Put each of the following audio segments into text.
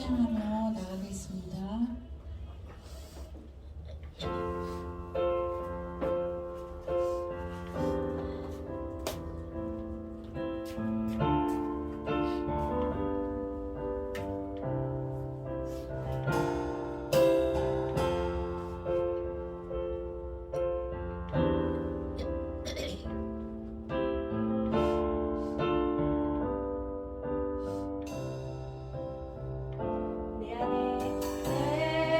찬양하며 나가겠습니다. 내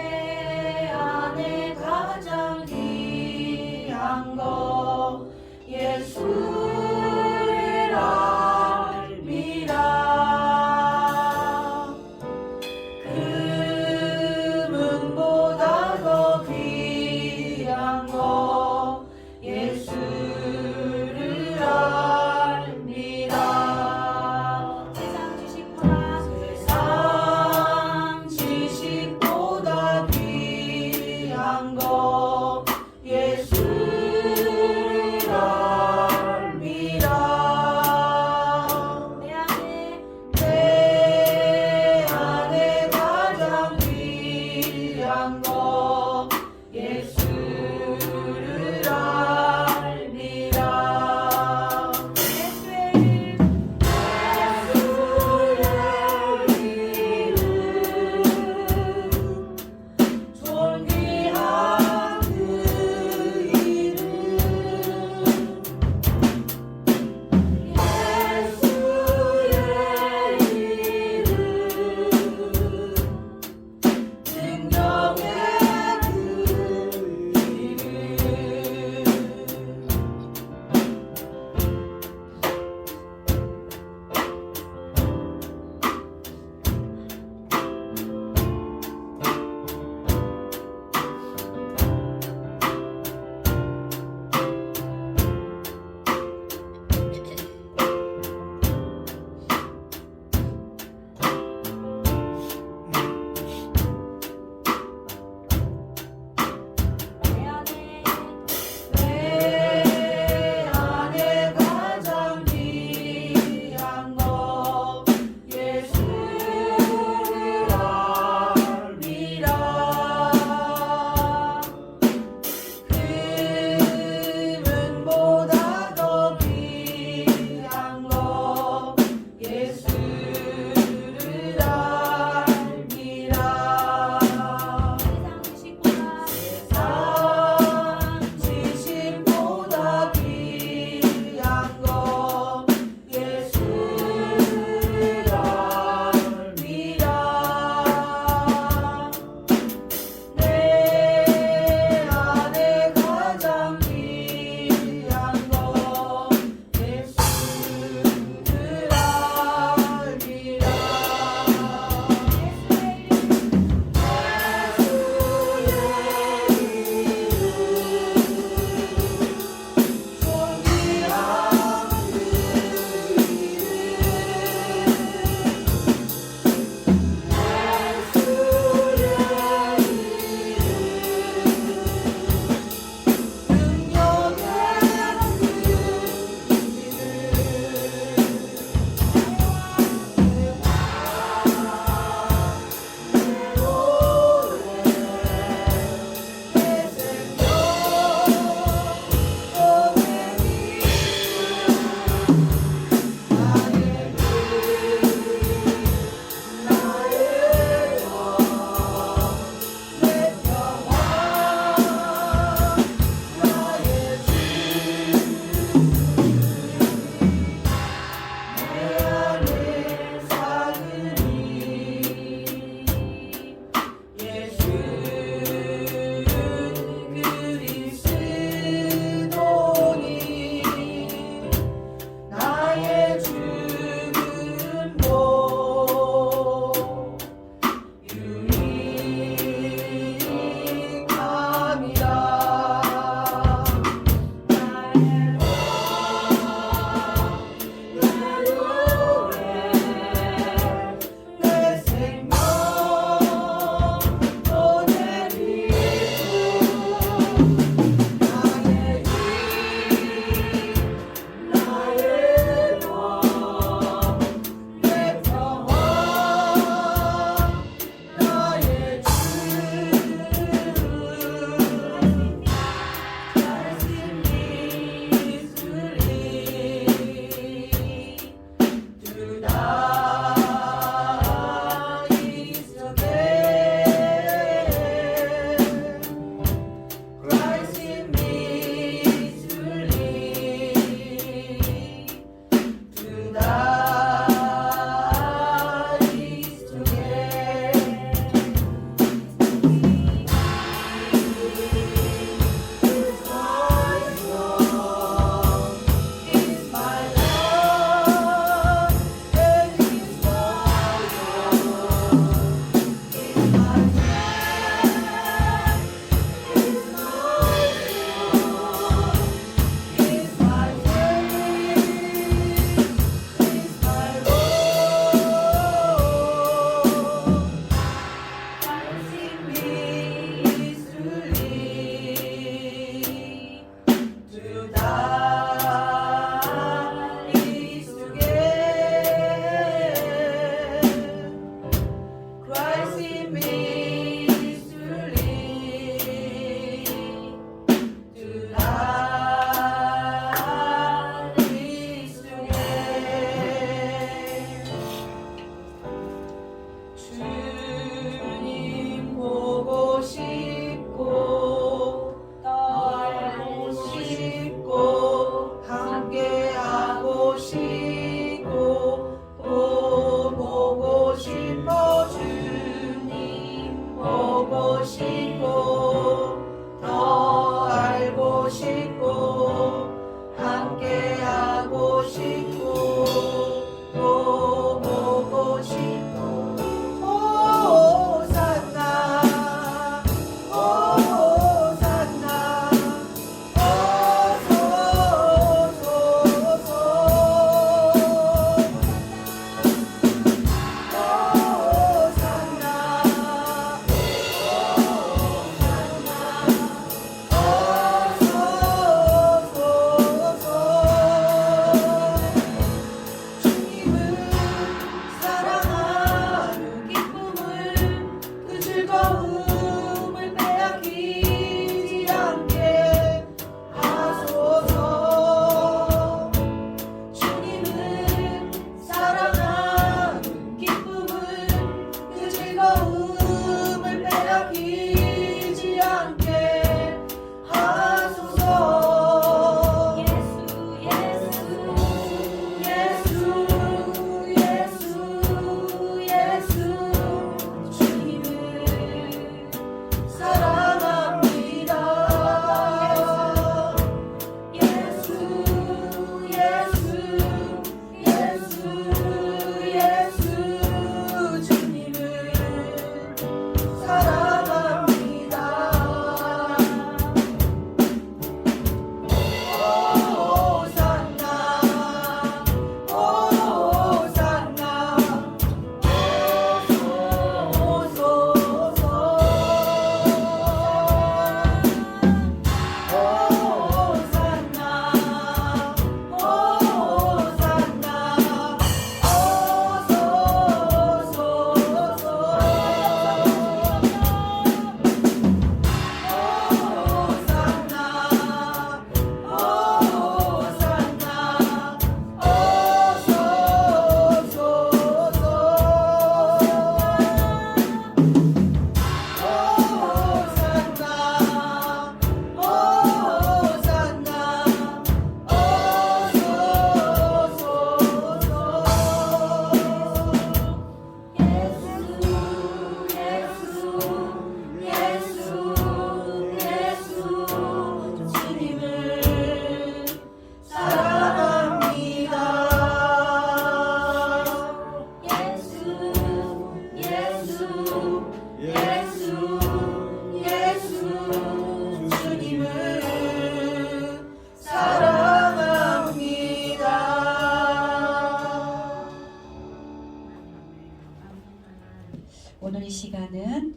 오늘 이 시간은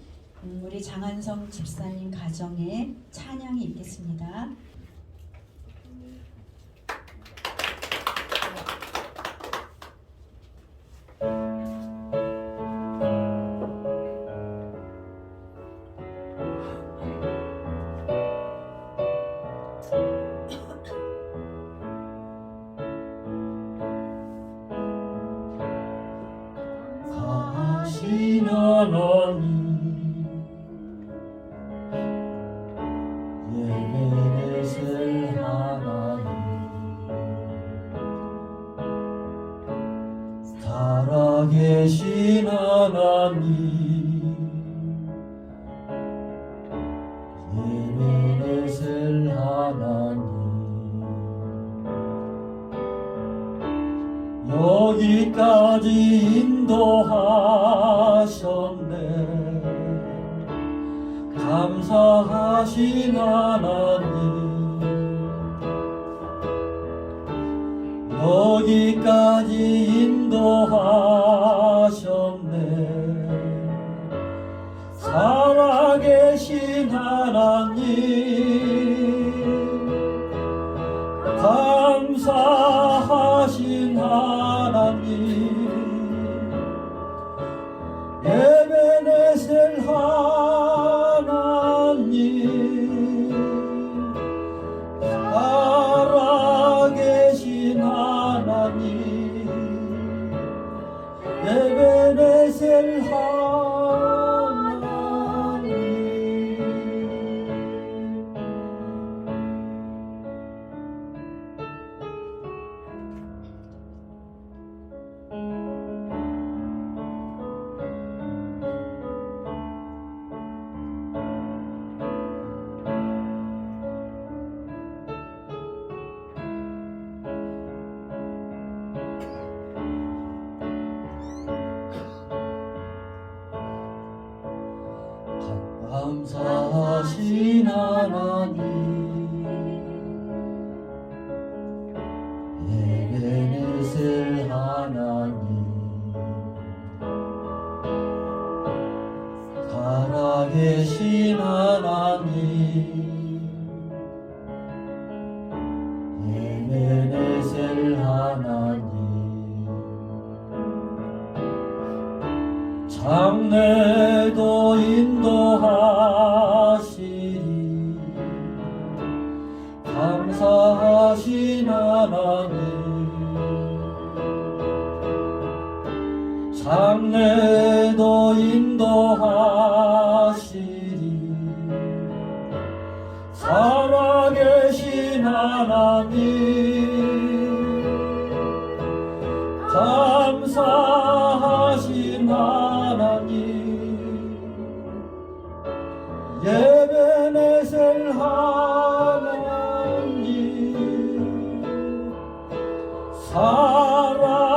우리 장한성 집사님 가정에 찬양이 있겠습니다. 하나님 예배드릴 하나님 살아계신 하나님 예배드릴 하나님 여기까지 인도하셨네 감사하신 하나님 여기까지 인도하셨네 살아계신 하나님 감사하신 하나님 에베네셀 하나님 살아계신 하나님 에베네셀 하나님 감사하신 하나님 에베네셀 하나님 살아계신 하나님 에베네셀 하나님 장래도 인도하시리 감사하신 하나님 장래도 인도하시리 살아계신 하나님 감사하신 하나님 예배네셀 하나님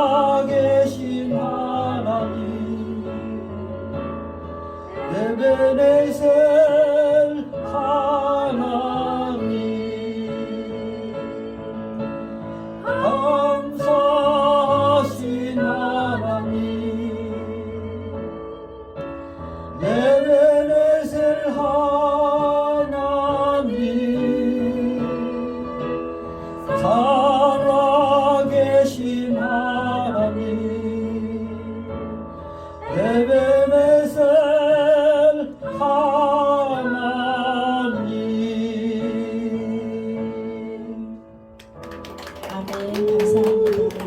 살아계신 하나님 예배네셀 하나님 감사하신 하나님 예배네셀 하나님 살아계신 하나님 에베네셀 하나님 아멘. 감사합니다.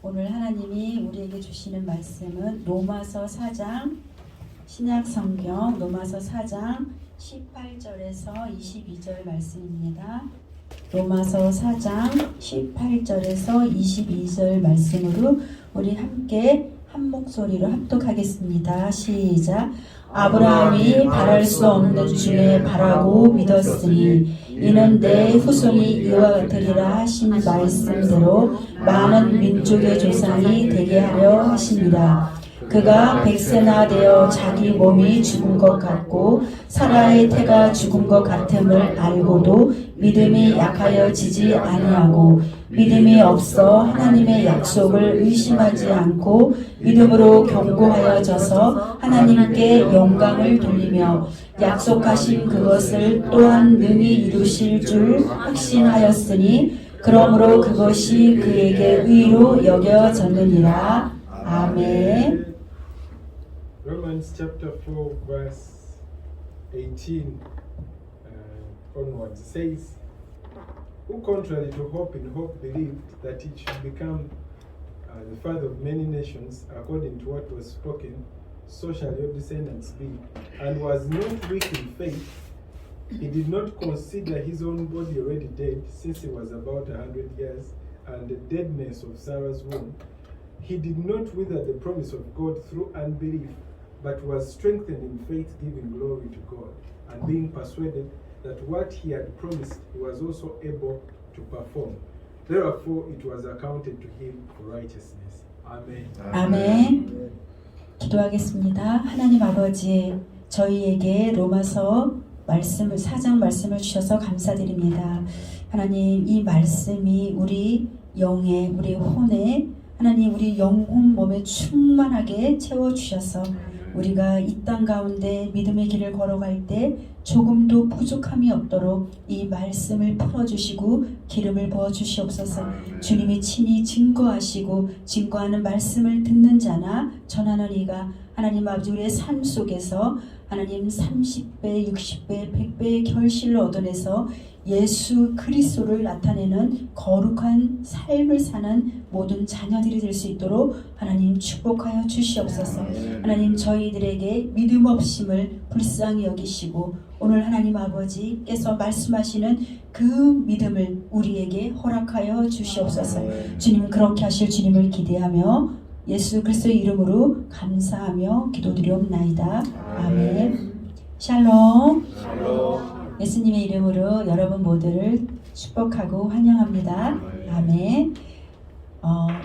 오늘 하나님이 우리에게 주시는 말씀은 로마서 4장 신약성경 로마서 4장 18절에서 22절 말씀입니다. 로마서 4장 18절에서 22절 말씀으로 우리 함께 한 목소리로 합독하겠습니다. 시작. 아브라함이 바랄 수 없는 주에 바라고 믿었으니 이는 내 후손이 이와 같으리라 하신 말씀대로 많은 민족의 조상이 되게 하려 하심이라. 그가 100세나 되어 자기 몸이 죽은 것 같고 사라의 태가 죽은 것 같음을 알고도 믿음이 약하여지지 아니하고 믿음이 없어 하나님의 약속을 의심하지 않고 믿음으로 견고하여져서 하나님께 영광을 돌리며 약속하신 그것을 또한 능히 이루실 줄 확신하였으니 그러므로 그것이 그에게 의로 여겨졌느니라. 아멘. Romans chapter 4 verse 18 onwards says, who contrary to hope in hope believed that he should become the father of many nations according to what was spoken, so shall your descendants be, and was not weak in faith. He did not consider his own body already dead, since he was about 100 years, and the deadness of Sarah's womb. He did not wither the promise of God through unbelief, but was strengthened in faith, giving glory to God, and being persuaded that what he had promised he was also able to perform. Therefore it was accounted to him for righteousness. Amen. 아멘. 기도하겠습니다. 하나님 아버지, 저희에게 로마서 말씀을 4장 말씀을 주셔서 감사드립니다. 하나님, 이 말씀이 우리 영에, 우리 혼에, 하나님 우리 영혼 몸에 충만하게 채워 주셔서 우리가 이 땅 가운데 믿음의 길을 걸어갈 때 조금도 부족함이 없도록 이 말씀을 풀어주시고 기름을 부어주시옵소서. 주님이 친히 증거하시고 증거하는 말씀을 듣는 자나 전하는 이가 하나님 아버지 우리의 삶 속에서 하나님 30배, 60배, 100배의 결실을 얻어내서 예수 그리스도를 나타내는 거룩한 삶을 사는 모든 자녀들이 될 수 있도록 하나님 축복하여 주시옵소서. 하나님 저희들에게 믿음 없음을 불쌍히 여기시고 오늘 하나님 아버지께서 말씀하시는 그 믿음을 우리에게 허락하여 주시옵소서. 주님 그렇게 하실 주님을 기대하며 예수 그리스도의 이름으로 감사하며 기도드리옵나이다. 아멘. 샬롬. 예수님의 이름으로 여러분 모두를 축복하고 환영합니다. 아멘.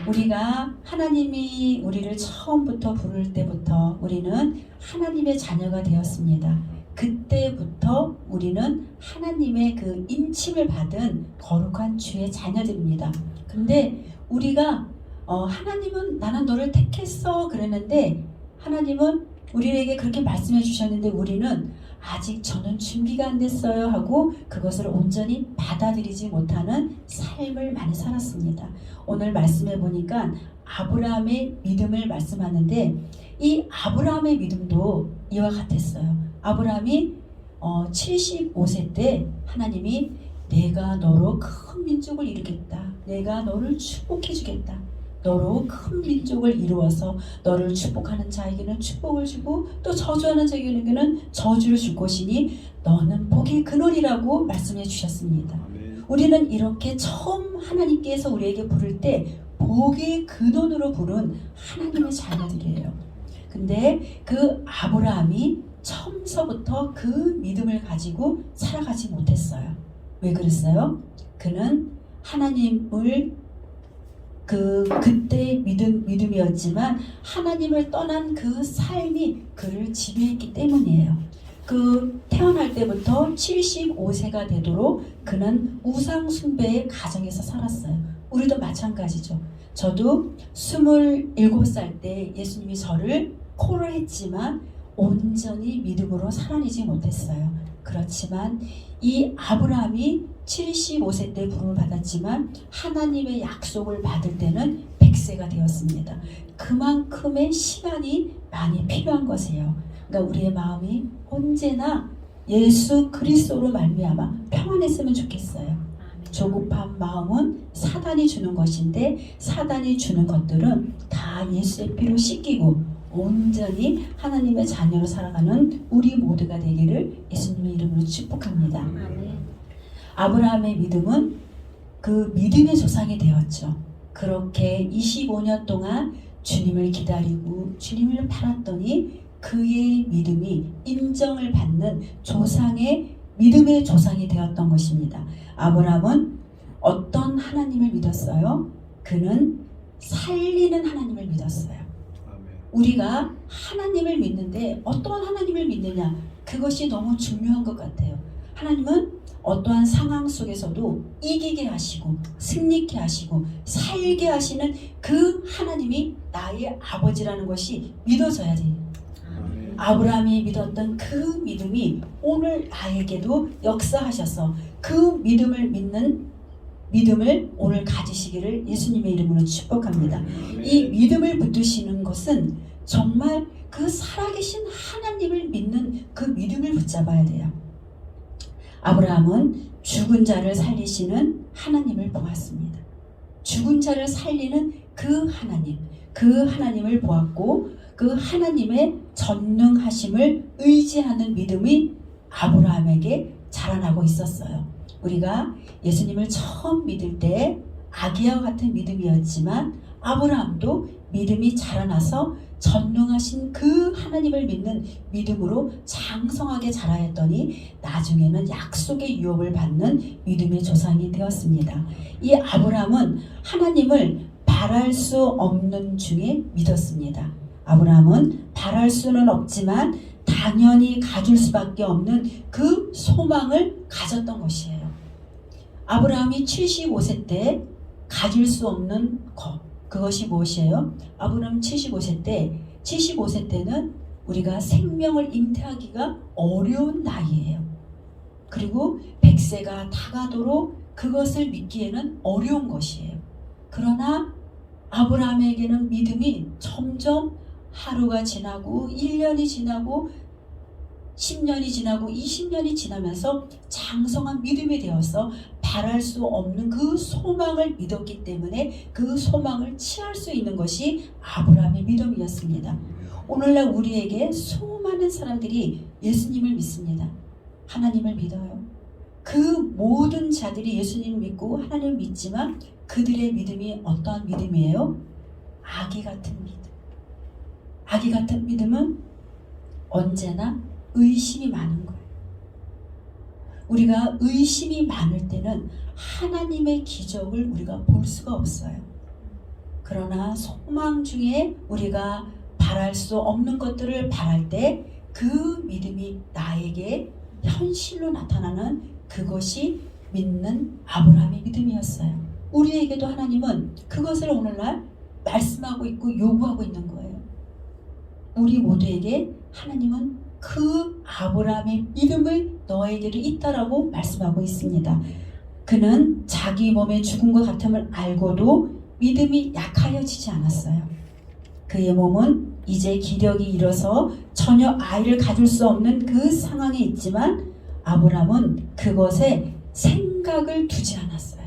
우리가 하나님이 우리를 처음부터 부를 때부터 우리는 하나님의 자녀가 되었습니다. 그때부터 우리는 하나님의 그 인침을 받은 거룩한 주의 자녀들입니다. 근데 우리가 하나님은 나는 너를 택했어 그랬는데 하나님은 우리에게 그렇게 말씀해 주셨는데 우리는 아직 저는 준비가 안 됐어요 하고 그것을 온전히 받아들이지 못하는 삶을 많이 살았습니다. 오늘 말씀해 보니까 아브라함의 믿음을 말씀하는데 이 아브라함의 믿음도 이와 같았어요. 아브라함이 75세 때 하나님이 내가 너로 큰 민족을 이루겠다. 내가 너를 축복해 주겠다. 너로 큰 민족을 이루어서 너를 축복하는 자에게는 축복을 주고 또 저주하는 자에게는 저주를 줄 것이니 너는 복의 근원이라고 말씀해 주셨습니다. 우리는 이렇게 처음 하나님께서 우리에게 부를 때 복의 근원으로 부른 하나님의 자녀들이에요. 근데 그 아브라함이 처음서부터 그 믿음을 가지고 살아가지 못했어요. 왜 그랬어요? 그는 하나님을 그때 믿음이었지만 하나님을 떠난 그 삶이 그를 지배했기 때문이에요. 그 태어날 때부터 75세가 되도록 그는 우상 숭배의 가정에서 살았어요. 우리도 마찬가지죠. 저도 27살 때 예수님이 저를 콜을 했지만 온전히 믿음으로 살아내지 못했어요. 그렇지만 이 아브라함이 75세 때 부름을 받았지만 하나님의 약속을 받을 때는 100세가 되었습니다. 그만큼의 시간이 많이 필요한 것이에요. 그러니까 우리의 마음이 언제나 예수 그리스도로 말미암아 평안했으면 좋겠어요. 조급한 마음은 사단이 주는 것인데 사단이 주는 것들은 다 예수의 피로 씻기고 온전히 하나님의 자녀로 살아가는 우리 모두가 되기를 예수님의 이름으로 축복합니다. 아브라함의 믿음은 그 믿음의 조상이 되었죠. 그렇게 25년 동안 주님을 기다리고 주님을 바랐더니 그의 믿음이 인정을 받는 조상의 믿음의 조상이 되었던 것입니다. 아브라함은 어떤 하나님을 믿었어요? 그는 살리는 하나님을 믿었어요. 우리가 하나님을 믿는데 어떠한 하나님을 믿느냐, 그것이 너무 중요한 것 같아요. 하나님은 어떠한 상황 속에서도 이기게 하시고 승리케 하시고 살게 하시는 그 하나님이 나의 아버지라는 것이 믿어져야 돼요. 아브라함이 믿었던 그 믿음이 오늘 나에게도 역사하셔서 그 믿음을 오늘 가지시기를 예수님의 이름으로 축복합니다. 이 믿음을 붙드시는 것은 정말 그 살아계신 하나님을 믿는 그 믿음을 붙잡아야 돼요. 아브라함은 죽은 자를 살리시는 하나님을 보았습니다. 죽은 자를 살리는 그 하나님을 보았고 그 하나님의 전능하심을 의지하는 믿음이 아브라함에게 자라나고 있었어요. 우리가 예수님을 처음 믿을 때 아기와 같은 믿음이었지만 아브라함도 믿음이 자라나서 전능하신 그 하나님을 믿는 믿음으로 장성하게 자라했더니 나중에는 약속의 유업을 받는 믿음의 조상이 되었습니다. 이 아브라함은 하나님을 바랄 수 없는 중에 믿었습니다. 아브라함은 바랄 수는 없지만 당연히 가질 수밖에 없는 그 소망을 가졌던 것이에요. 아브라함이 75세 때 가질 수 없는 것, 그것이 무엇이에요? 아브라함 75세 때는 우리가 생명을 잉태하기가 어려운 나이예요. 그리고 100세가 다가도록 그것을 믿기에는 어려운 것이에요. 그러나 아브라함에게는 믿음이 점점 하루가 지나고 1년이 지나고 10년이 지나고 20년이 지나면서 장성한 믿음이 되어서 바랄 수 없는 그 소망을 믿었기 때문에 그 소망을 취할 수 있는 것이 아브라함의 믿음이었습니다. 오늘날 우리에게 수많은 사람들이 예수님을 믿습니다. 하나님을 믿어요. 그 모든 자들이 예수님을 믿고 하나님을 믿지만 그들의 믿음이 어떠한 믿음이에요? 아기 같은 믿음. 아기 같은 믿음은 언제나 의심이 많은 거예요. 우리가 의심이 많을 때는 하나님의 기적을 우리가 볼 수가 없어요. 그러나 소망 중에 우리가 바랄 수 없는 것들을 바랄 때 그 믿음이 나에게 현실로 나타나는 그것이 믿는 아브라함의 믿음이었어요. 우리에게도 하나님은 그것을 오늘날 말씀하고 있고 요구하고 있는 거예요. 우리 모두에게 하나님은 그 아브라함의 믿음을 너에게도 있다라고 말씀하고 있습니다. 그는 자기 몸의 죽은 것 같음을 알고도 믿음이 약하여지지 않았어요. 그의 몸은 이제 기력이 잃어서 전혀 아이를 가질 수 없는 그 상황에 있지만 아브라함은 그것에 생각을 두지 않았어요.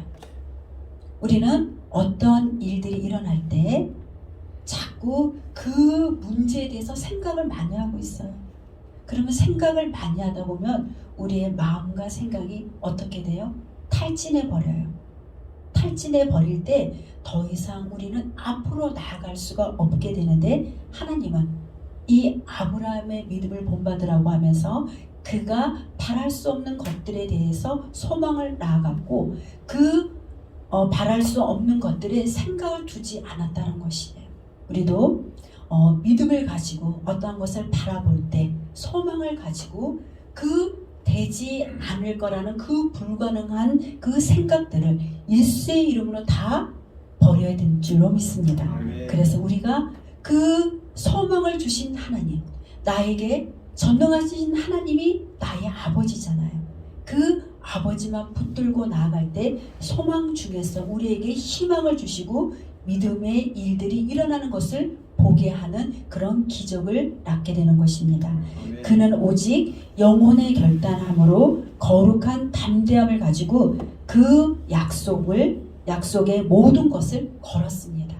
우리는 어떤 일들이 일어날 때 자꾸 그 문제에 대해서 생각을 많이 하고 있어요. 그러면 생각을 많이 하다 보면 우리의 마음과 생각이 어떻게 돼요? 탈진해 버려요. 탈진해 버릴 때 더 이상 우리는 앞으로 나아갈 수가 없게 되는데 하나님은 이 아브라함의 믿음을 본받으라고 하면서 그가 바랄 수 없는 것들에 대해서 소망을 나아갔고 그 바랄 수 없는 것들에 생각을 두지 않았다는 것이에요. 우리도 믿음을 가지고 어떠한 것을 바라볼 때 소망을 가지고 그 되지 않을 거라는 그 불가능한 그 생각들을 예수의 이름으로 다 버려야 되는 줄로 믿습니다. 그래서 우리가 그 소망을 주신 하나님, 나에게 전능하신 하나님이 나의 아버지잖아요. 그 아버지만 붙들고 나아갈 때 소망 중에서 우리에게 희망을 주시고 믿음의 일들이 일어나는 것을 보게 하는 그런 기적을 낳게 되는 것입니다. 그는 오직 영혼의 결단함으로 거룩한 담대함을 가지고 그 약속의 모든 것을 걸었습니다.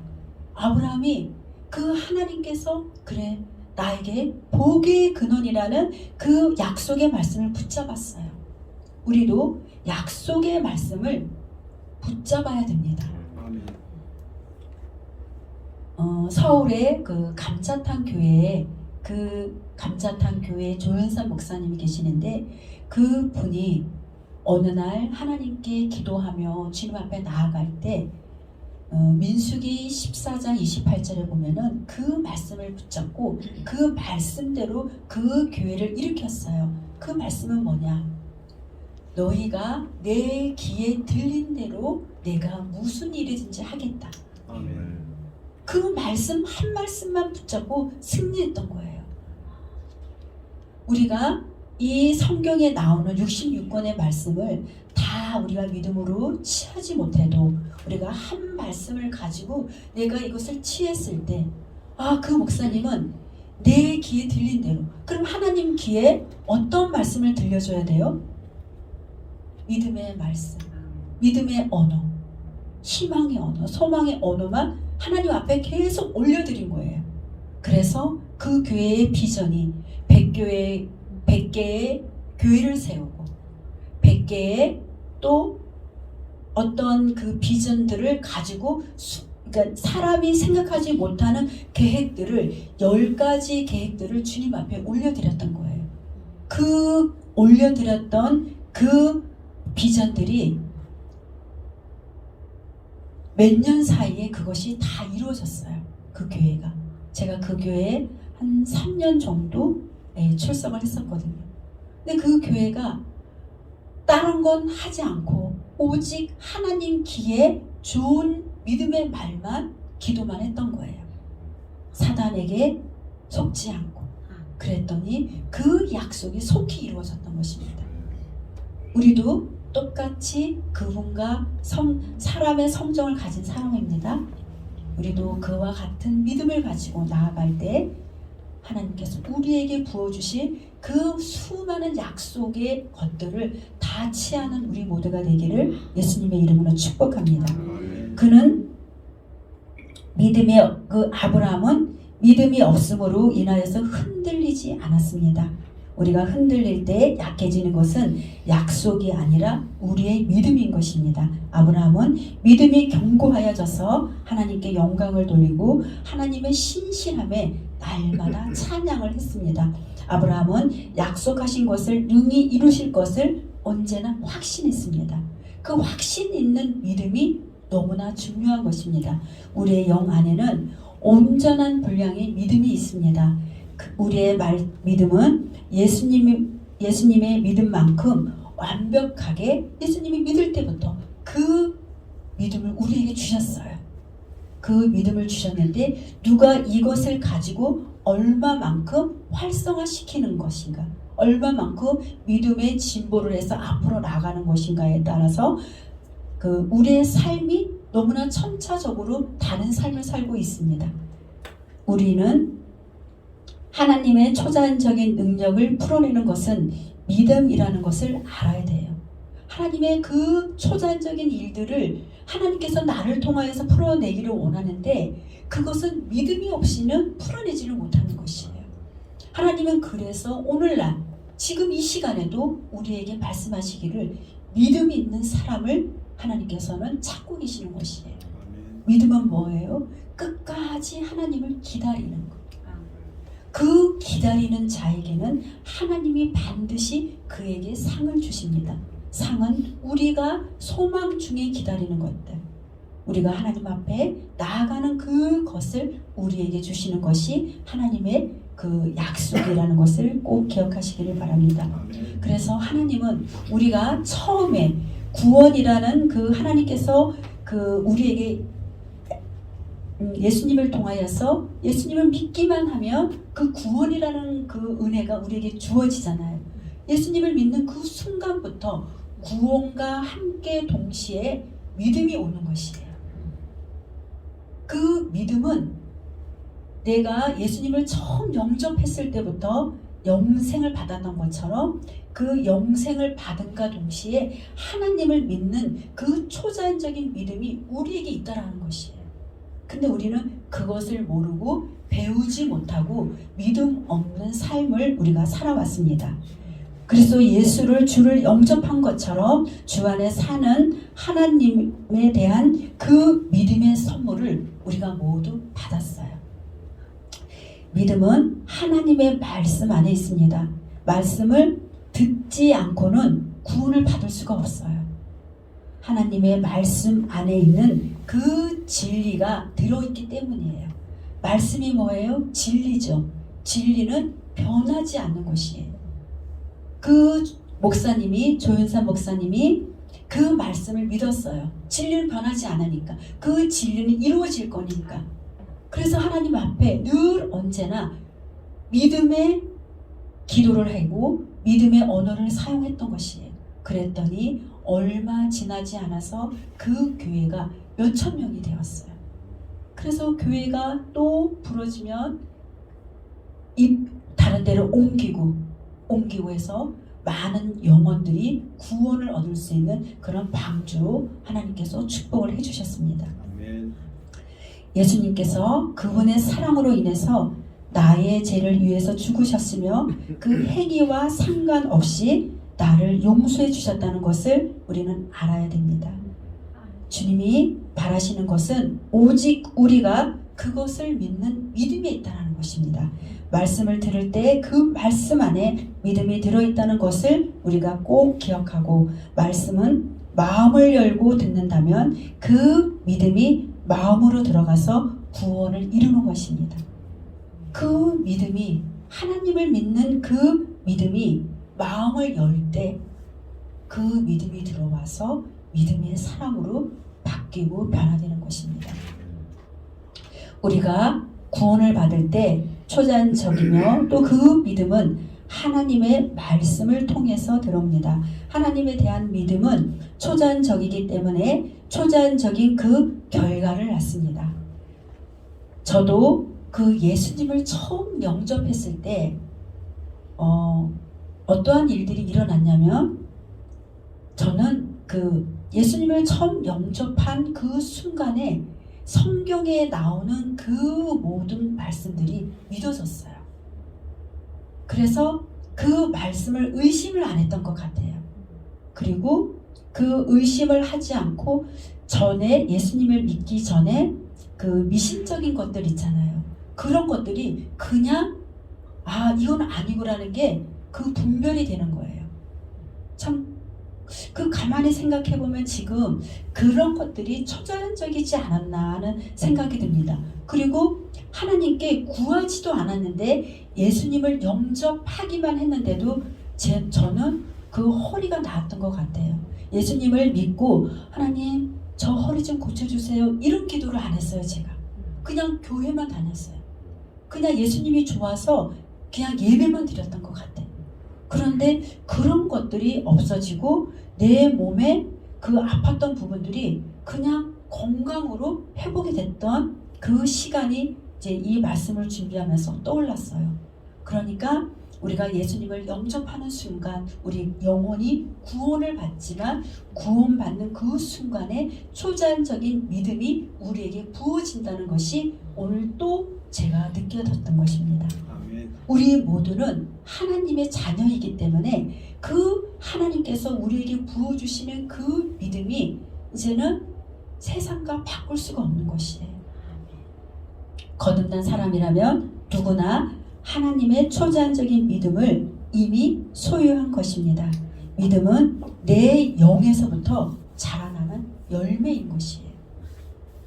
아브라함이 그 하나님께서 그래 나에게 복의 근원이라는 그 약속의 말씀을 붙잡았어요. 우리도 약속의 말씀을 붙잡아야 됩니다. 서울의 그 감자탕 교회에 조현산 목사님이 계시는데 그 분이 어느 날 하나님께 기도하며 주님 앞에 나아갈 때 민수기 14장 28절에 보면은 그 말씀을 붙잡고 그 말씀대로 그 교회를 일으켰어요. 그 말씀은 뭐냐? 너희가 내 귀에 들린 대로 내가 무슨 일이든지 하겠다. 아멘. 그 말씀 한 말씀만 붙잡고 승리했던 거예요. 우리가 이 성경에 나오는 66권의 말씀을 다 우리가 믿음으로 취하지 못해도 우리가 한 말씀을 가지고 내가 이것을 취했을 때 그 목사님은 내 귀에 들린 대로, 그럼 하나님 귀에 어떤 말씀을 들려줘야 돼요? 믿음의 말씀, 믿음의 언어, 희망의 언어, 소망의 언어만 하나님 앞에 계속 올려드린 거예요. 그래서 그 교회의 비전이 100개의 교회를 세우고 100개의 또 어떤 그 비전들을 가지고 그러니까 사람이 생각하지 못하는 계획들을 10가지 계획들을 주님 앞에 올려드렸던 거예요. 그 올려드렸던 그 비전들이 몇 년 사이에 그것이 다 이루어졌어요. 그 교회가. 제가 그 교회에 한 3년 정도 출석을 했었거든요. 근데 그 교회가 다른 건 하지 않고 오직 하나님 귀에 좋은 믿음의 말만 기도만 했던 거예요. 사단에게 속지 않고. 그랬더니 그 약속이 속히 이루어졌던 것입니다. 우리도 똑같이 그분과 사람의 성정을 가진 사람입니다. 우리도 그와 같은 믿음을 가지고 나아갈 때 하나님께서 우리에게 부어주신 그 수많은 약속의 것들을 다 취하는 우리 모두가 되기를 예수님의 이름으로 축복합니다. 그는 그 아브라함은 믿음이 없음으로 인하여서 흔들리지 않았습니다. 우리가 흔들릴 때 약해지는 것은 약속이 아니라 우리의 믿음인 것입니다. 아브라함은 믿음이 견고하여져서 하나님께 영광을 돌리고 하나님의 신실함에 날마다 찬양을 했습니다. 아브라함은 약속하신 것을 능히 이루실 것을 언제나 확신했습니다. 그 확신 있는 믿음이 너무나 중요한 것입니다. 우리의 영 안에는 온전한 분량의 믿음이 있습니다. 우리의 믿음은 예수님의 믿음만큼 완벽하게 예수님이 믿을 때부터 그 믿음을 우리에게 주셨어요. 그 믿음을 주셨는데 누가 이것을 가지고 얼마만큼 활성화시키는 것인가, 얼마만큼 믿음의 진보를 해서 앞으로 나가는 것인가에 따라서 우리의 삶이 너무나 천차적으로 다른 삶을 살고 있습니다. 우리는 하나님의 초자연적인 능력을 풀어내는 것은 믿음이라는 것을 알아야 돼요. 하나님의 그 초자연적인 일들을 하나님께서 나를 통하여서 풀어내기를 원하는데 그것은 믿음이 없이는 풀어내지를 못하는 것이에요. 하나님은 그래서 오늘날 지금 이 시간에도 우리에게 말씀하시기를 믿음이 있는 사람을 하나님께서는 찾고 계시는 것이에요. 믿음은 뭐예요? 끝까지 하나님을 기다리는 것. 그 기다리는 자에게는 하나님이 반드시 그에게 상을 주십니다. 상은 우리가 소망 중에 기다리는 것들, 우리가 하나님 앞에 나아가는 그것을 우리에게 주시는 것이 하나님의 그 약속이라는 것을 꼭 기억하시기를 바랍니다. 그래서 하나님은 우리가 처음에 구원이라는 그 하나님께서 우리에게 예수님을 통하여서 예수님을 믿기만 하면 그 구원이라는 그 은혜가 우리에게 주어지잖아요. 예수님을 믿는 그 순간부터 구원과 함께 동시에 믿음이 오는 것이에요. 그 믿음은 내가 예수님을 처음 영접했을 때부터 영생을 받았던 것처럼 그 영생을 받은과 동시에 하나님을 믿는 그 초자연적인 믿음이 우리에게 있다라는 것이에요. 근데 우리는 그것을 모르고 배우지 못하고 믿음 없는 삶을 우리가 살아왔습니다. 그래서 예수를 주를 영접한 것처럼 주 안에 사는 하나님에 대한 그 믿음의 선물을 우리가 모두 받았어요. 믿음은 하나님의 말씀 안에 있습니다. 말씀을 듣지 않고는 구원을 받을 수가 없어요. 하나님의 말씀 안에 있는 그 진리가 들어있기 때문이에요. 말씀이 뭐예요? 진리죠. 진리는 변하지 않는 것이에요. 그 목사님이, 조윤산 목사님이 그 말씀을 믿었어요. 진리는 변하지 않으니까. 그 진리는 이루어질 거니까. 그래서 하나님 앞에 늘 언제나 믿음의 기도를 하고 믿음의 언어를 사용했던 것이에요. 그랬더니 얼마 지나지 않아서 그 교회가 몇천 명이 되었어요. 그래서 교회가 또 부러지면 다른 데로 옮기고 해서 많은 영혼들이 구원을 얻을 수 있는 그런 방주로 하나님께서 축복을 해주셨습니다. 아멘. 예수님께서 그분의 사랑으로 인해서 나의 죄를 위해서 죽으셨으며 그 행위와 상관없이 나를 용서해 주셨다는 것을 우리는 알아야 됩니다. 주님이 바라시는 것은 오직 우리가 그것을 믿는 믿음이 있다는 것입니다. 말씀을 들을 때 그 말씀 안에 믿음이 들어있다는 것을 우리가 꼭 기억하고, 말씀은 마음을 열고 듣는다면 그 믿음이 마음으로 들어가서 구원을 이루는 것입니다. 그 믿음이, 하나님을 믿는 그 믿음이 마음을 열 때 그 믿음이 들어와서 믿음의 사람으로 바뀌고 변화되는 것입니다. 우리가 구원을 받을 때 초자연적이며 또 그 믿음은 하나님의 말씀을 통해서 들어옵니다. 하나님에 대한 믿음은 초자연적이기 때문에 초자연적인 그 결과를 낳습니다. 저도 그 예수님을 처음 영접했을 때 어떠한 일들이 일어났냐면, 저는 그 예수님을 처음 영접한 그 순간에 성경에 나오는 그 모든 말씀들이 믿어졌어요. 그래서 그 말씀을 의심을 안 했던 것 같아요. 그리고 그 의심을 하지 않고 전에 예수님을 믿기 전에 그 미신적인 것들 있잖아요. 그런 것들이 그냥 이건 아니고라는 게 그 분별이 되는 거예요. 참 그 가만히 생각해 보면 지금 그런 것들이 초자연적이지 않았나 하는 생각이 듭니다. 그리고 하나님께 구하지도 않았는데 예수님을 영접하기만 했는데도 저는 그 허리가 나았던 것 같아요. 예수님을 믿고 하나님 저 허리 좀 고쳐주세요 이런 기도를 안 했어요. 제가 그냥 교회만 다녔어요. 그냥 예수님이 좋아서 그냥 예배만 드렸던 것 같아요. 그런데 그런 것들이 없어지고 내 몸에 그 아팠던 부분들이 그냥 건강으로 회복이 됐던 그 시간이 이제 이 말씀을 준비하면서 떠올랐어요. 그러니까 우리가 예수님을 영접하는 순간 우리 영혼이 구원을 받지만 구원받는 그 순간에 초자연적인 믿음이 우리에게 부어진다는 것이 오늘 또 제가 느껴졌던 것입니다. 아멘. 우리 모두는 하나님의 자녀이기 때문에 그 하나님께서 우리에게 부어주시는 그 믿음이 이제는 세상과 바꿀 수가 없는 것이에요. 거듭난 사람이라면 누구나 하나님의 초자연적인 믿음을 이미 소유한 것입니다. 믿음은 내 영에서부터 자라나는 열매인 것이에요.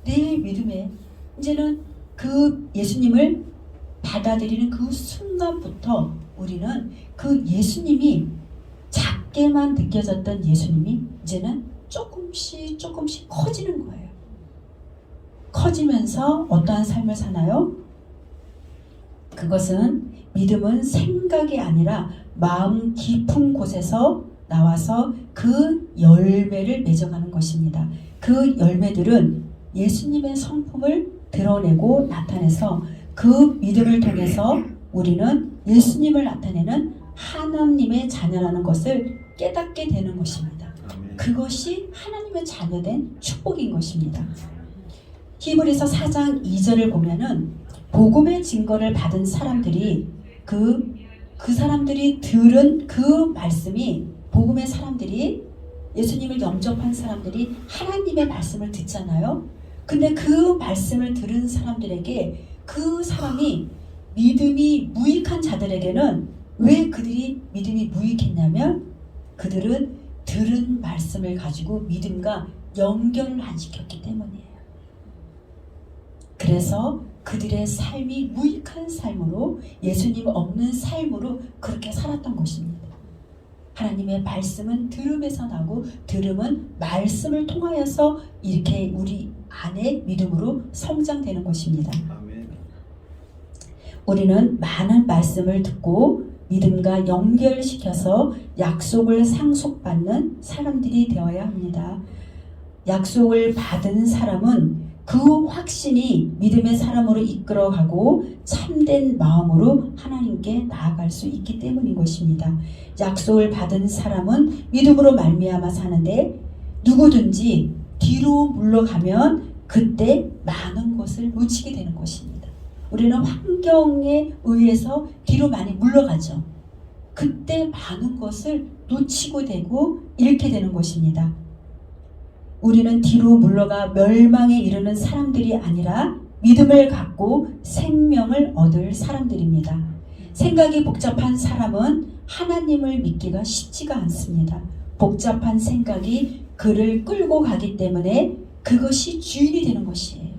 내 믿음에 이제는 그 예수님을 받아들이는 그 순간부터 우리는 그 예수님이 작게만 느껴졌던 예수님이 이제는 조금씩 커지는 거예요. 커지면서 어떠한 삶을 사나요? 그것은 믿음은 생각이 아니라 마음 깊은 곳에서 나와서 그 열매를 맺어가는 것입니다. 그 열매들은 예수님의 성품을 드러내고 나타내서 그 믿음을 통해서 우리는 예수님을 나타내는 하나님의 자녀라는 것을 깨닫게 되는 것입니다. 그것이 하나님의 자녀된 축복인 것입니다. 히브리서 4장 2절을 보면은 복음의 증거를 받은 사람들이 그 사람들이 들은 그 말씀이, 복음의 사람들이, 예수님을 영접한 사람들이 하나님의 말씀을 듣잖아요. 근데 그 말씀을 들은 사람들에게 그 사람이 믿음이 무익한 자들에게는 왜 그들이 믿음이 무익했냐면 그들은 들은 말씀을 가지고 믿음과 연결을 안 시켰기 때문이에요. 그래서 그들의 삶이 무익한 삶으로 예수님 없는 삶으로 그렇게 살았던 것입니다. 하나님의 말씀은 들음에서 나고 들음은 말씀을 통하여서 이렇게 우리 안에 믿음으로 성장되는 것입니다. 아멘. 우리는 많은 말씀을 듣고 믿음과 연결시켜서 약속을 상속받는 사람들이 되어야 합니다. 약속을 받은 사람은 그 확신이 믿음의 사람으로 이끌어가고 참된 마음으로 하나님께 나아갈 수 있기 때문인 것입니다. 약속을 받은 사람은 믿음으로 말미암아 사는데 누구든지 뒤로 물러가면 그때 많은 것을 놓치게 되는 것입니다. 우리는 환경에 의해서 뒤로 많이 물러가죠. 그때 많은 것을 놓치고 되고 잃게 되는 것입니다. 우리는 뒤로 물러가 멸망에 이르는 사람들이 아니라 믿음을 갖고 생명을 얻을 사람들입니다. 생각이 복잡한 사람은 하나님을 믿기가 쉽지가 않습니다. 복잡한 생각이 그를 끌고 가기 때문에 그것이 주인이 되는 것이에요.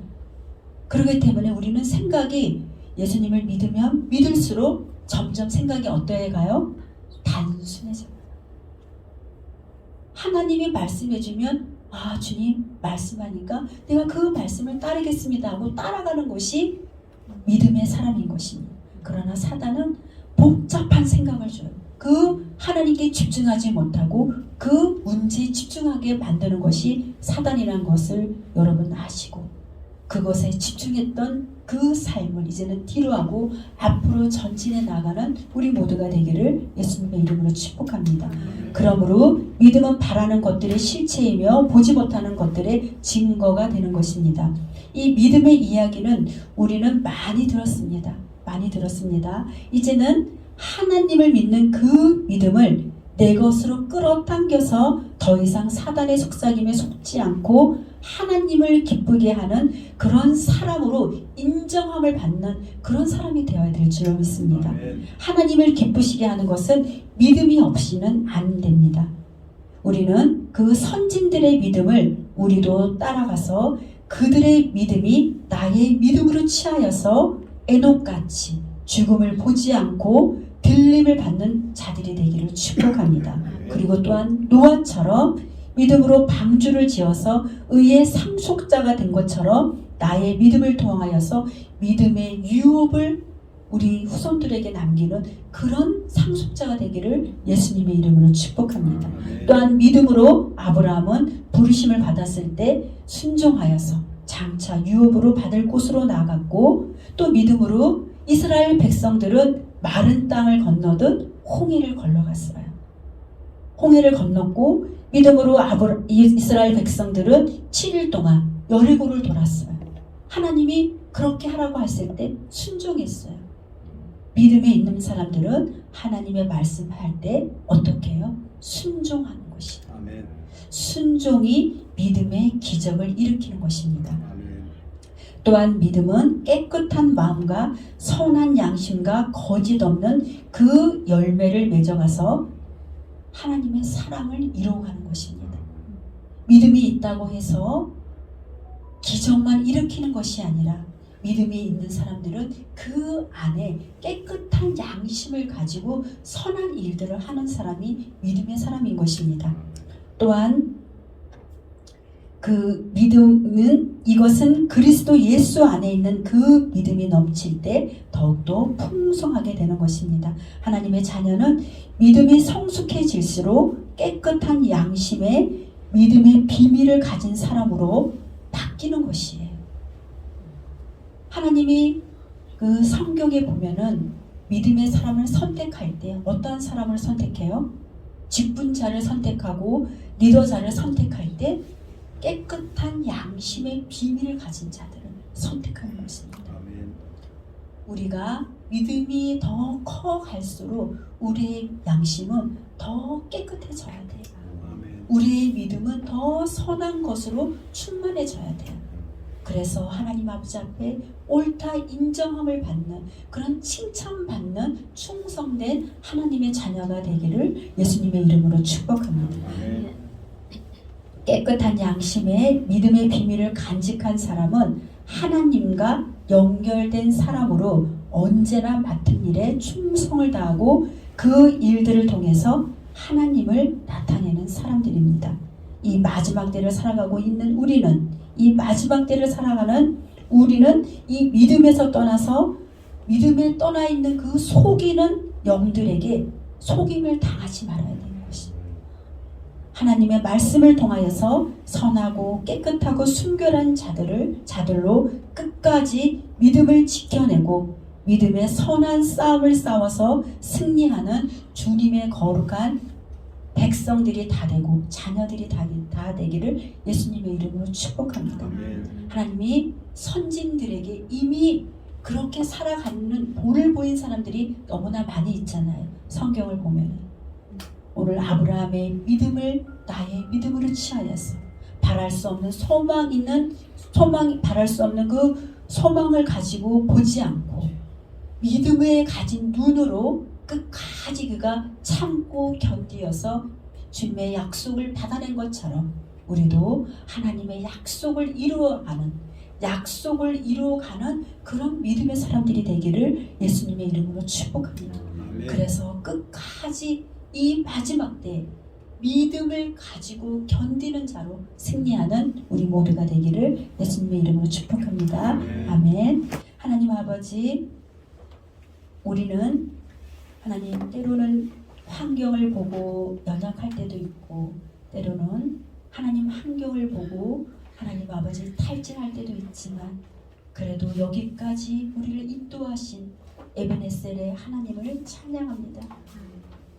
그렇기 때문에 우리는 생각이 예수님을 믿으면 믿을수록 점점 생각이 어떠해 가요? 단순해져요. 하나님이 말씀해주면 아 주님 말씀하니까 내가 그 말씀을 따르겠습니다 하고 따라가는 것이 믿음의 사람인 것입니다. 그러나 사단은 복잡한 생각을 줘요. 그 하나님께 집중하지 못하고 그 문제에 집중하게 만드는 것이 사단이라는 것을 여러분 아시고 그것에 집중했던 그 삶을 이제는 뒤로 하고 앞으로 전진해 나가는 우리 모두가 되기를 예수님의 이름으로 축복합니다. 그러므로 믿음은 바라는 것들의 실체이며 보지 못하는 것들의 증거가 되는 것입니다. 이 믿음의 이야기는 우리는 많이 들었습니다. 많이 들었습니다. 이제는 하나님을 믿는 그 믿음을 내 것으로 끌어당겨서 더 이상 사단의 속삭임에 속지 않고 하나님을 기쁘게 하는 그런 사람으로 인정함을 받는 그런 사람이 되어야 될 줄로 믿습니다. 아멘. 하나님을 기쁘시게 하는 것은 믿음이 없이는 안 됩니다. 우리는 그 선진들의 믿음을 우리도 따라가서 그들의 믿음이 나의 믿음으로 취하여서 에녹같이 죽음을 보지 않고 들림을 받는 자들이 되기를 축복합니다. 그리고 또한 노아처럼 믿음으로 방주를 지어서 의의 상속자가 된 것처럼 나의 믿음을 통하여서 믿음의 유업을 우리 후손들에게 남기는 그런 상속자가 되기를 예수님의 이름으로 축복합니다. 또한 믿음으로 아브라함은 부르심을 받았을 때 순종하여서 장차 유업으로 받을 곳으로 나아갔고 또 믿음으로 이스라엘 백성들은 마른 땅을 건너듯 홍해를 건너갔어요. 홍해를 건넜고 믿음으로 이스라엘 백성들은 7일 동안 여리고를 돌았어요. 하나님이 그렇게 하라고 했을 때 순종했어요. 믿음에 있는 사람들은 하나님의 말씀할 때 어떻게 해요? 순종하는 것이에요. 아멘. 순종이 믿음의 기적을 일으키는 것입니다. 아멘. 또한 믿음은 깨끗한 마음과 선한 양심과 거짓 없는 그 열매를 맺어가서 하나님의 사랑을 이루어가는 것입니다. 믿음이 있다고 해서 기적만 일으키는 것이 아니라 믿음이 있는 사람들은 그 안에 깨끗한 양심을 가지고 선한 일들을 하는 사람이 믿음의 사람인 것입니다. 또한 그 믿음은 이것은 그리스도 예수 안에 있는 그 믿음이 넘칠 때 더욱더 풍성하게 되는 것입니다. 하나님의 자녀는 믿음이 성숙해질수록 깨끗한 양심에 믿음의 비밀을 가진 사람으로 바뀌는 것이에요. 하나님이 그 성경에 보면은 믿음의 사람을 선택할 때 어떠한 사람을 선택해요? 직분자를 선택하고 리더자를 선택할 때 깨끗한 양심의 비밀을 가진 자들을 선택하는 것입니다. 아멘. 우리가 믿음이 더 커갈수록 우리의 양심은 더 깨끗해져야 돼요. 아멘. 우리의 믿음은 더 선한 것으로 충만해져야 돼요. 그래서 하나님 아버지 앞에 옳다 인정함을 받는 그런 칭찬받는 충성된 하나님의 자녀가 되기를 예수님의 이름으로 축복합니다. 아멘. 깨끗한 양심에 믿음의 비밀을 간직한 사람은 하나님과 연결된 사람으로 언제나 맡은 일에 충성을 다하고 그 일들을 통해서 하나님을 나타내는 사람들입니다. 이 마지막 때를 살아가고 있는 우리는, 이 마지막 때를 살아가는 우리는 이 믿음에서 떠나서 믿음에 떠나 있는 그 속이는 영들에게 속임을 당하지 말아야 되는 것입니다. 하나님의 말씀을 통하여서 선하고 깨끗하고 순결한 자들로 끝까지 믿음을 지켜내고 믿음의 선한 싸움을 싸워서 승리하는 주님의 거룩한 백성들이 다 되고 자녀들이 다 되기를 예수님의 이름으로 축복합니다. 하나님이 선진들에게 이미 그렇게 살아가는 본을 보인 사람들이 너무나 많이 있잖아요. 성경을 보면 오늘 아브라함의 믿음을 나의 믿음으로 취하여서 바랄 수 없는 바랄 수 없는 그 소망을 가지고 보지 않고 믿음에 가진 눈으로 끝까지 그가 참고 견디어서 주님의 약속을 받아낸 것처럼 우리도 하나님의 약속을 이루어가는 그런 믿음의 사람들이 되기를 예수님의 이름으로 축복합니다. 그래서 끝까지 이 마지막 때 믿음을 가지고 견디는 자로 승리하는 우리 모두가 되기를 예수님의 이름으로 축복합니다. 아멘. 하나님 아버지, 우리는 하나님 때로는 환경을 보고 연약할 때도 있고 때로는 하나님 환경을 보고 하나님 아버지 탈진할 때도 있지만 그래도 여기까지 우리를 인도하신 에베네셀의 하나님을 찬양합니다.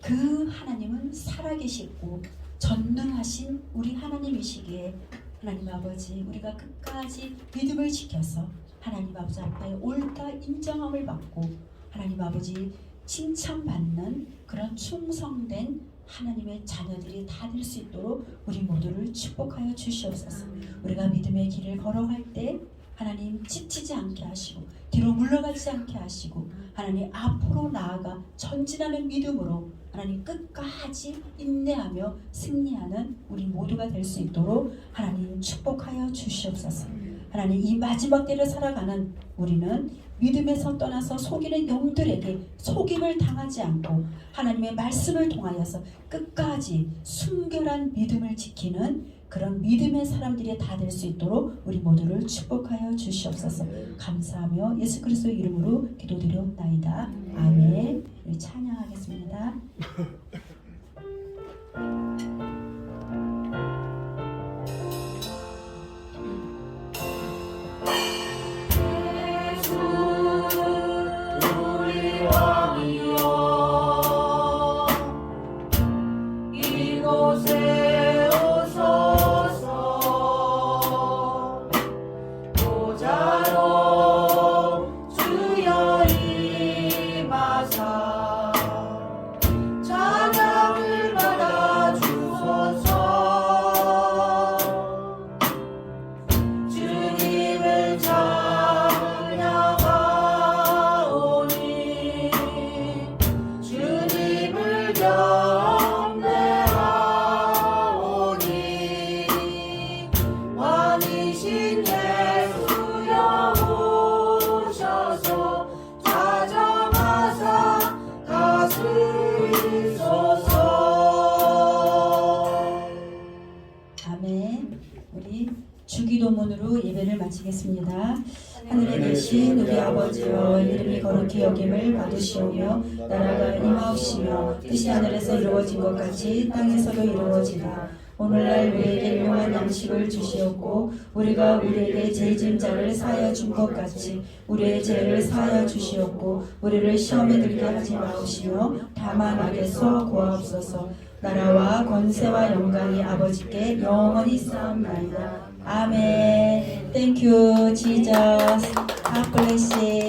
그 하나님은 살아계시고 전능하신 우리 하나님이시기에 하나님 아버지 우리가 끝까지 믿음을 지켜서 하나님 아버지 앞에 옳다 인정함을 받고 하나님 아버지 칭찬받는 그런 충성된 하나님의 자녀들이 다 될 수 있도록 우리 모두를 축복하여 주시옵소서. 우리가 믿음의 길을 걸어갈 때 하나님 지치지 않게 하시고 뒤로 물러가지 않게 하시고 하나님 앞으로 나아가 전진하는 믿음으로 하나님 끝까지 인내하며 승리하는 우리 모두가 될 수 있도록 하나님 축복하여 주시옵소서. 하나님 이 마지막 때를 살아가는 우리는 믿음에서 떠나서 속이는 영들에게 속임을 당하지 않고 하나님의 말씀을 통하여서 끝까지 순결한 믿음을 지키는 그런 믿음의 사람들이 다 될 수 있도록 우리 모두를 축복하여 주시옵소서. 감사하며 예수 그리스도의 이름으로 기도드리옵나이다. 아멘. 우리 찬양하겠습니다. 주기도문으로 예배를 마치겠습니다. 하늘에 계신 우리 아버지여, 이름이 거룩히 여김을 받으시오며 나라가 임하옵시며 뜻이 하늘에서 이루어진 것 같이 땅에서도 이루어지다. 오늘날 우리에게 일용할 양식을 주시옵고 우리가 우리에게 죄 지은 자를 사하여 준 것 같이 우리의 죄를 사하여 주시옵고 우리를 시험에 들게 하지 마옵시며 다만 악에서 구하옵소서. 나라와 권세와 영광이 아버지께 영원히 쌓옵나이다. 아멘. Thank you, Jesus. God bless you.